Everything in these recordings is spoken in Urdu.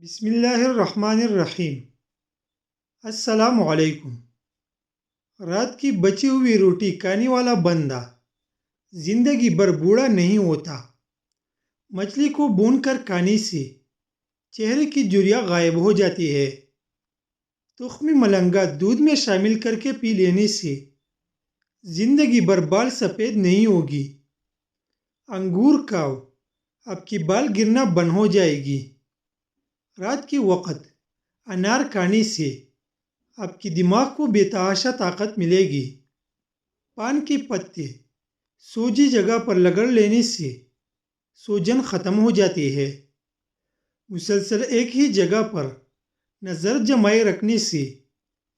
بسم اللہ الرحمن الرحیم۔ السلام علیکم۔ رات کی بچی ہوئی روٹی کھانے والا بندہ زندگی بھر بوڑھا نہیں ہوتا۔ مچھلی کو بھون کر کھانے سے چہرے کی جھریاں غائب ہو جاتی ہے۔ تخم ملنگا دودھ میں شامل کر کے پی لینے سے زندگی بھر بال سفید نہیں ہوگی۔ انگور کھاؤ، آپ کی بال گرنا بند ہو جائے گی۔ رات کے وقت انار کھانے سے آپ کی دماغ کو بے تحاشا طاقت ملے گی۔ پان کے پتے سوجی جگہ پر رگڑ لینے سے سوجن ختم ہو جاتی ہے۔ مسلسل ایک ہی جگہ پر نظر جمائے رکھنے سے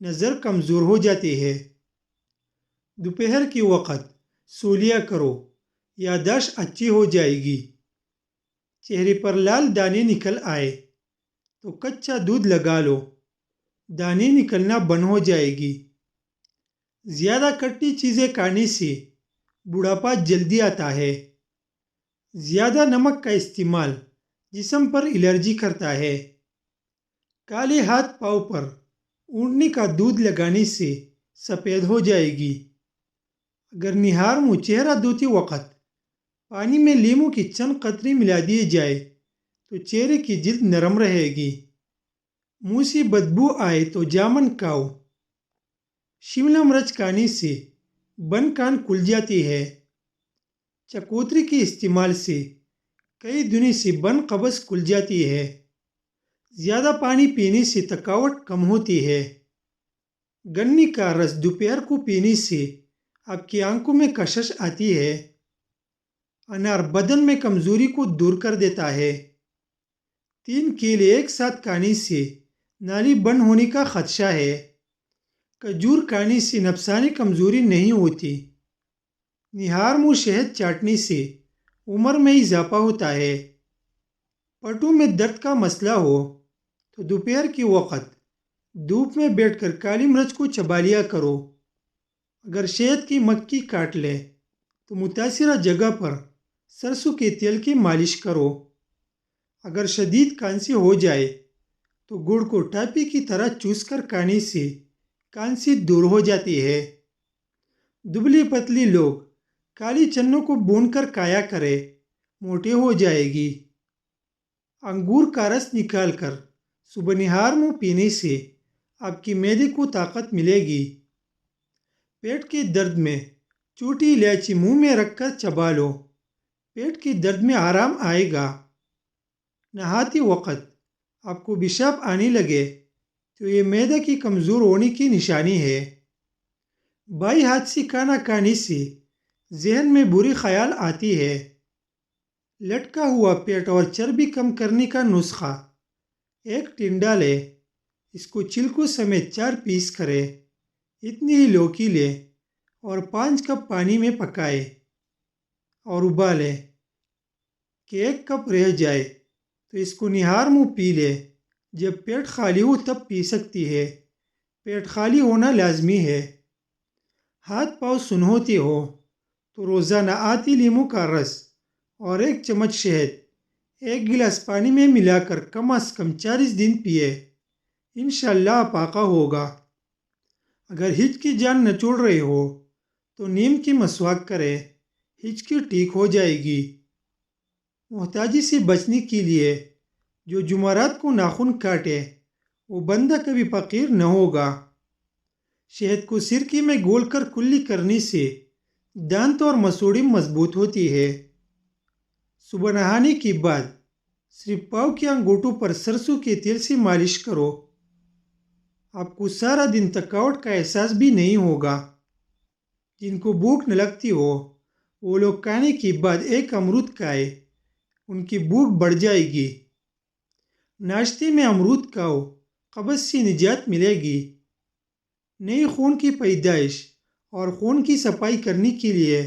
نظر کمزور ہو جاتی ہے۔ دوپہر کے وقت سو لیا کرو، یادداشت اچھی ہو جائے گی۔ چہرے پر لال دانے نکل آئے تو کچا دودھ لگا لو، دانے نکلنا بند ہو جائے گی۔ زیادہ کھٹی چیزیں کھانے سے بڑھاپا جلدی آتا ہے۔ زیادہ نمک کا استعمال جسم پر الرجی کرتا ہے۔ کالے ہاتھ پاؤں پر اونٹنی کا دودھ لگانے سے سفید ہو جائے گی۔ اگر نہار منہ چہرہ دھوتے وقت پانی میں لیموں کی چند قطرے ملا دیے جائے تو چہرے کی جلد نرم رہے گی۔ منہ سے بدبو آئے تو جامن کھاؤ۔ شملہ مرچ کھانے سے بند کان کھل جاتی ہے۔ چکوتری کے استعمال سے کئی دنوں سے بند قبض کھل جاتی ہے۔ زیادہ پانی پینے سے تھکاوٹ کم ہوتی ہے۔ گنے کا رس دوپہر کو پینے سے آپ کی آنکھوں میں کشش آتی ہے۔ انار بدن میں کمزوری کو دور کر دیتا ہے۔ 3 کیلے ایک ساتھ کھانے سے نالی بند ہونے کا خدشہ ہے۔ کھجور کھانے سے نفسانی کمزوری نہیں ہوتی۔ نہار منہ شہد چاٹنے سے عمر میں اضافہ ہوتا ہے۔ پٹھوں میں درد کا مسئلہ ہو تو دوپہر کے وقت دھوپ میں بیٹھ کر کالی مرچ کو چبا لیا کرو۔ اگر شہد کی مکھی کاٹ لے تو متاثرہ جگہ پر سرسوں کے تیل کی مالش کرو۔ اگر شدید کھانسی ہو جائے تو گڑ کو ٹافی کی طرح چوس کر کھانے سے کھانسی دور ہو جاتی ہے۔ دبلی پتلی لوگ کالی چنوں کو بھون کر کھایا کرے، موٹے ہو جائے گی۔ انگور کا رس نکال کر صبح نہار منہ پینے سے آپ کی معدے کو طاقت ملے گی۔ پیٹ کے درد میں چھوٹی الائچی منہ میں رکھ کر چبا لو، پیٹ کے درد میں آرام آئے گا۔ نہاتے وقت آپ کو پیشاب آنے لگے تو یہ معدے کی کمزور ہونے کی نشانی ہے۔ بائیں ہاتھ سے کھانا کھانے سے ذہن میں بری خیال آتی ہے۔ لٹکا ہوا پیٹ اور چربی کم کرنے کا نسخہ: ایک ٹنڈا لے، اس کو چھلکوں سمیت 4 پیس کرے، اتنی ہی لوکی لے اور 5 کپ پانی میں پکائے اور ابالے کہ 1 کپ رہ جائے تو اس کو نہار منہ پی لے۔ جب پیٹ خالی ہو تب پی سکتی ہے، پیٹ خالی ہونا لازمی ہے۔ ہاتھ پاؤں سن ہوتے ہو تو روزانہ آدھی لیموں کا رس اور 1 چمچ شہد 1 گلاس پانی میں ملا کر کم از کم 40 دن پیے، انشاءاللہ افاقہ ہوگا۔ اگر ہچکی جان نچوڑ رہے ہو تو نیم کی مسواک کرے، ہچکی ٹھیک ہو جائے گی۔ محتاجی سے بچنے کے لیے جو جمعرات کو ناخن کاٹے وہ بندہ کبھی فقیر نہ ہوگا۔ شہد کو سرکے میں گھول کر کلی کرنے سے دانت اور مسوڑھی مضبوط ہوتی ہے۔ صبح نہانے کے بعد صرف پاؤں کے انگوٹھوں پر سرسوں کے تیل سے مالش کرو، آپ کو سارا دن تھکاوٹ کا احساس بھی نہیں ہوگا۔ جن کو بھوک نہ لگتی ہو وہ لوگ کھانے کے بعد 1 امرود کھائے، ان کی بھوک بڑھ جائے گی۔ ناشتے میں امرود کھاؤ، قبض سے نجات ملے گی۔ نئے خون کی پیدائش اور خون کی صفائی کرنے کے لیے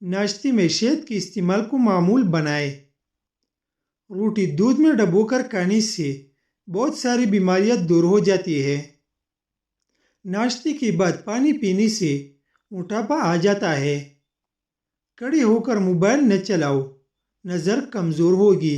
ناشتے میں شہد کے استعمال کو معمول بنائے۔ روٹی دودھ میں ڈبو کر کھانے سے بہت ساری بیماریاں دور ہو جاتی ہیں۔ ناشتے کے بعد پانی پینے سے موٹاپا آ جاتا ہے۔ کھڑے ہو کر موبائل نہ چلاؤ، نظر کمزور ہوگی۔